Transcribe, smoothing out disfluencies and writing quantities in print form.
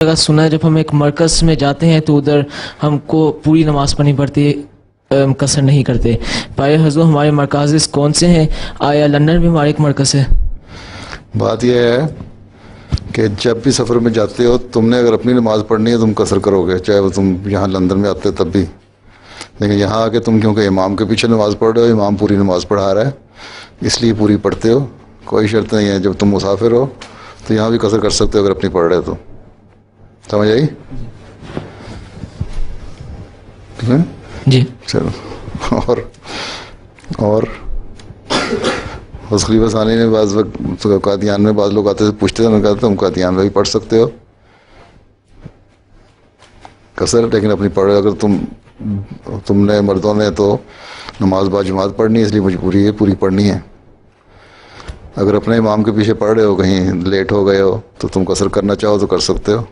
جگہ سنا ہے جب ہم ایک مرکز میں جاتے ہیں تو ادھر ہم کو پوری نماز پڑھنی پڑتی ہے، قصر نہیں کرتے. پائے حضور ہمارے مرکز کون سے ہیں؟ آیا لندن بھی ہمارا ایک مرکز ہے؟ بات یہ ہے کہ جب بھی سفر میں جاتے ہو تم نے اگر اپنی نماز پڑھنی ہے تم قصر کرو گے، چاہے وہ تم یہاں لندن میں آتے تب بھی. لیکن یہاں آ کے تم کیونکہ امام کے پیچھے نماز پڑھ رہے ہو، امام پوری نماز پڑھا رہا ہے اس لیے پوری پڑھتے ہو. کوئی شرط نہیں ہے. جب تم مسافر ہو تو یہاں بھی قصر کر سکتے ہو اگر اپنی پڑھ رہے تو. سمجھ آئی؟ ٹھیک ہے جی. چلو. اور اس خلیفہ ثانی نے بعض وقت قادیان میں بعض لوگ آتے تھے پوچھتے تھے، میں کہتا تم قادیان میں بھی پڑھ سکتے ہو قصر، لیکن اپنی پڑھ. اگر تم نے مردوں نے تو نماز با جماعت پڑھنی ہے، اس لیے مجبوری ہے پوری پڑھنی ہے. اگر اپنے امام کے پیچھے پڑھ رہے ہو، کہیں لیٹ ہو گئے ہو تو تم قصر کرنا چاہو تو کر سکتے ہو.